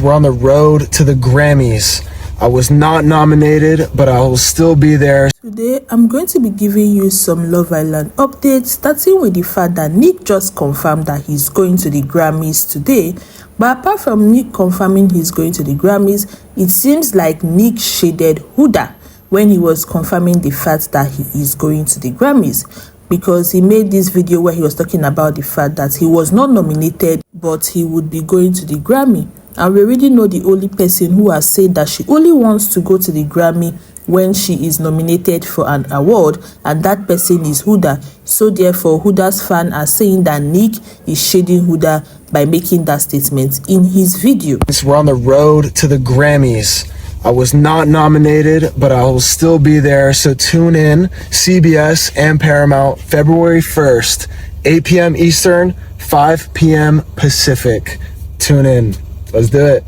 We're on the road to the Grammys. I was not nominated, but I will still be there. Today, I'm going to be giving you some Love Island updates, starting with the fact that Nick just confirmed that he's going to the Grammys today. But apart from Nick confirming he's going to the Grammys, it seems like Nick shaded Huda when he was confirming the fact that he is going to the Grammys, because he made this video where he was talking about the fact that he was not nominated, but he would be going to the Grammy. And we already know the only person who has said that she only wants to go to the Grammy when she is nominated for an award, and that person is Huda. So therefore, Huda's fans are saying that Nick is shading Huda by making that statement in his video. We're on the road to the Grammys. I was not nominated, but I will still be there. So tune in, CBS and Paramount, February 1st, 8 p.m. Eastern, 5 p.m. Pacific. Tune in. Let's do it.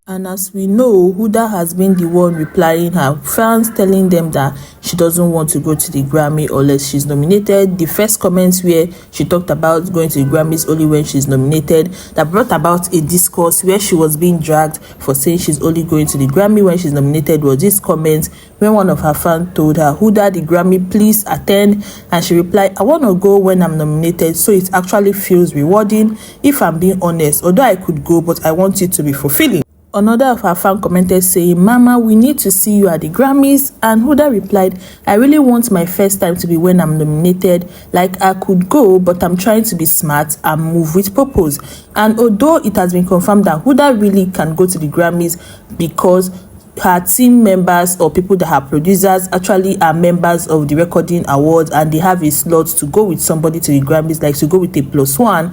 And as we know, Huda has been the one replying her fans, telling them that she doesn't want to go to the Grammy unless she's nominated. The first comments where she talked about going to the Grammys only when she's nominated, that brought about a discourse where she was being dragged for saying she's only going to the Grammy when she's nominated, was this comment when one of her fans told her, "Huda, the Grammy, please attend." And she replied, "I want to go when I'm nominated, so it actually feels rewarding, if I'm being honest. Although I could go, but I want it to be fulfilling." Another of her fans commented saying, "Mama, we need to see you at the Grammys." And Huda replied, "I really want my first time to be when I'm nominated. Like, I could go, but I'm trying to be smart and move with purpose." And although it has been confirmed that Huda really can go to the Grammys because her team members or people that are producers actually are members of the recording awards, and they have a slot to go with somebody to the Grammys, like to go with a +1.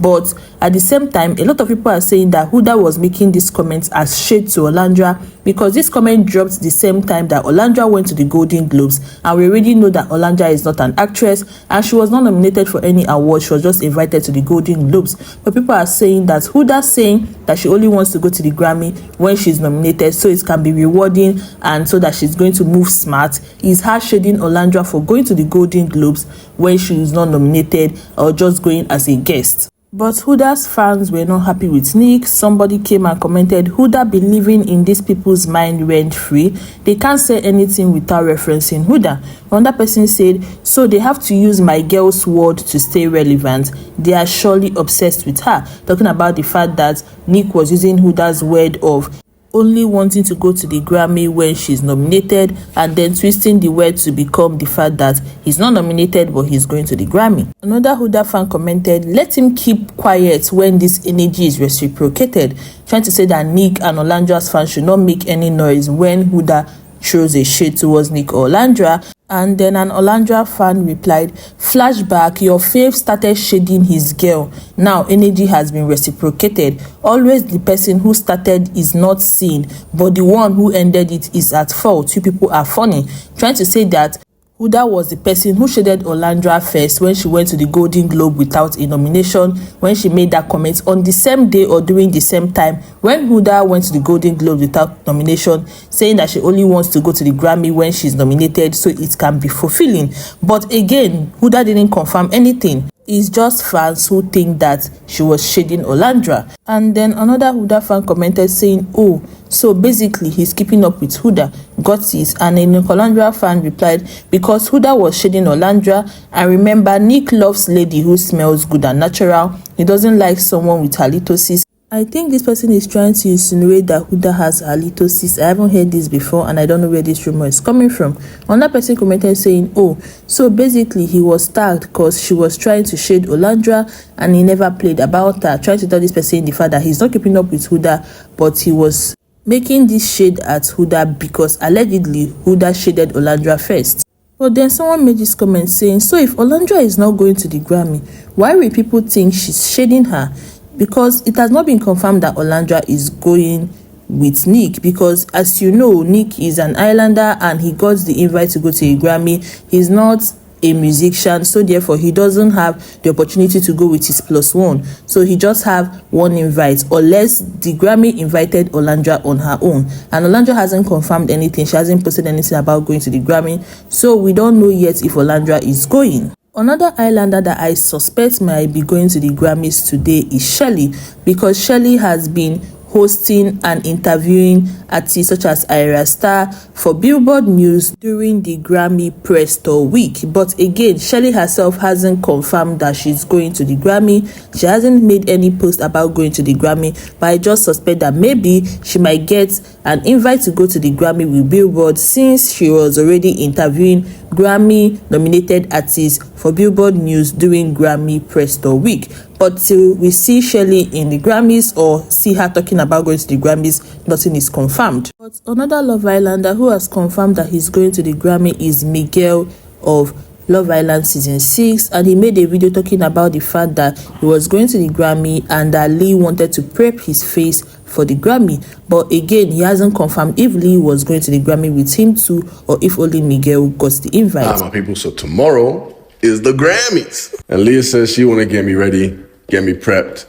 But at the same time, a lot of people are saying that Huda was making these comments as shade to Olandria, because this comment dropped the same time that Olandria went to the Golden Globes, and we already know that Olandria is not an actress and she was not nominated for any award. She was just invited to the Golden Globes. But people are saying that Huda saying that she only wants to go to the Grammy when she's nominated so it can be rewarding and so that she's going to move smart, is her shading Olandria for going to the Golden Globes when she is not nominated or just going as a guest. But Huda's fans were not happy with Nick. Somebody came and commented, "Huda be living in these people's mind rent free. They can't say anything without referencing Huda." Another person said, "So they have to use Miguel's word to stay relevant. They are surely obsessed with her." Talking about the fact that Nick was using Huda's word of only wanting to go to the Grammy when she's nominated, and then twisting the word to become the fact that he's not nominated but he's going to the Grammy. Another Huda fan commented, "Let him keep quiet when this energy is reciprocated," trying to say that Nick and Olandria's fans should not make any noise when Huda throws a shade towards Nick or Olandria. And then an Olandria fan replied, "Flashback, your fave started shading his girl. Now energy has been reciprocated. Always the person who started is not seen, but the one who ended it is at fault. You people are funny." Trying to say that Huda was the person who shaded Olandria first when she went to the Golden Globe without a nomination, when she made that comment on the same day or during the same time when Huda went to the Golden Globe without nomination, saying that she only wants to go to the Grammy when she's nominated so it can be fulfilling. But again, Huda didn't confirm anything. It's just fans who think that she was shading Olandria. And then another Huda fan commented saying, "Oh, so basically he's keeping up with Huda. Got this." And a Nicolandria fan replied, "Because Huda was shading Olandria, and remember, Nick loves lady who smells good and natural. He doesn't like someone with halitosis." I think this person is trying to insinuate that Huda has halitosis. I haven't heard this before and I don't know where this rumor is coming from. Another person commented saying, "Oh, so basically he was tagged because she was trying to shade Olandria and he never played about her," trying to tell this person the fact that he's not keeping up with Huda, but he was making this shade at Huda because allegedly Huda shaded Olandria first. But then someone made this comment saying, "So if Olandria is not going to the Grammy, why will people think she's shading her?" Because it has not been confirmed that Olandria is going with Nick, because as you know, Nick is an islander and he got the invite to go to a Grammy. He's not a musician, so therefore he doesn't have the opportunity to go with his +1, so he just have one invite, unless the Grammy invited Olandria on her own, and Olandria hasn't confirmed anything. She hasn't posted anything about going to the Grammy, so we don't know yet if Olandria is going. Another islander that I suspect might be going to the Grammys today is Chelley, because Chelley has been hosting and interviewing artists such as Ira Star for Billboard News during the Grammy press tour week. But again, Chelley herself hasn't confirmed that she's going to the Grammy. She hasn't made any post about going to the Grammy, but I just suspect that maybe she might get an invite to go to the Grammy with Billboard, since she was already interviewing Grammy nominated artists for Billboard News during Grammy press tour week. But till we see Chelley in the Grammys or see her talking about going to the Grammys, nothing is confirmed. But another Love Islander who has confirmed that he's going to the Grammy is Miguel of Love Island Season 6, and he made a video talking about the fact that he was going to the Grammy and that Lee wanted to prep his face for the Grammy. But again, he hasn't confirmed if Lee was going to the Grammy with him too, or if only Miguel got the invite. My people, so tomorrow is the Grammys. And Leah says she want to get me ready, get me prepped,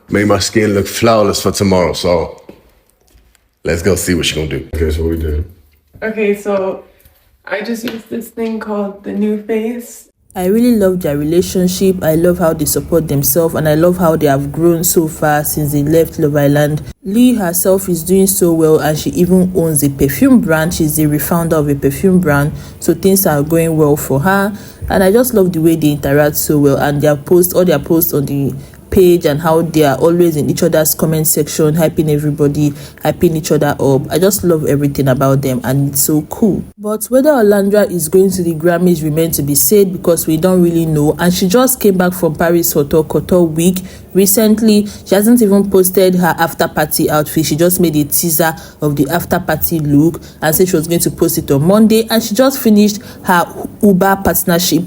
make my skin look flawless for tomorrow. So let's go see what she's gonna do. Okay, so what we do? Okay, so I just used this thing called the New Face. I really love their relationship. I love how they support themselves, and I love how they have grown so far since they left Love Island. Lee herself is doing so well, and she even owns a perfume brand. She's the refounder of a perfume brand, so things are going well for her. And I just love the way they interact so well, and all their posts on the page, and how they are always in each other's comment section, hyping everybody, hyping each other up. I just love everything about them, and it's so cool. But whether Olandria is going to the Grammys remains to be said, because we don't really know. And she just came back from Paris Couture week recently. She hasn't even posted her after party outfit. She just made a teaser of the after party look and said she was going to post it on Monday. And she just finished her Uber partnership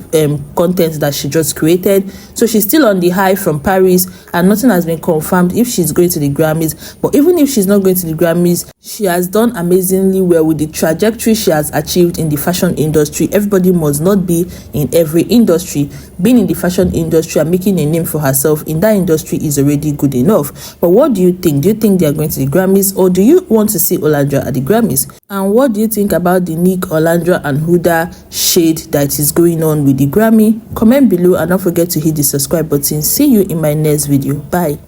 content that she just created. So she's still on the high from Paris, and nothing has been confirmed if she's going to the Grammys. But even if she's not going to the Grammys, she has done amazingly well with the trajectory she has achieved in the fashion industry. Everybody must not be in every industry. Being in the fashion industry and making a name for herself in that industry is already good enough. But what do you think? Do you think they are going to the Grammys, or do you want to see Olandria at the Grammys? And what do you think about the Nick, Olandria and Huda shade that is going on with the Grammy? Comment below, and don't forget to hit the subscribe button. See you in my next video. Bye.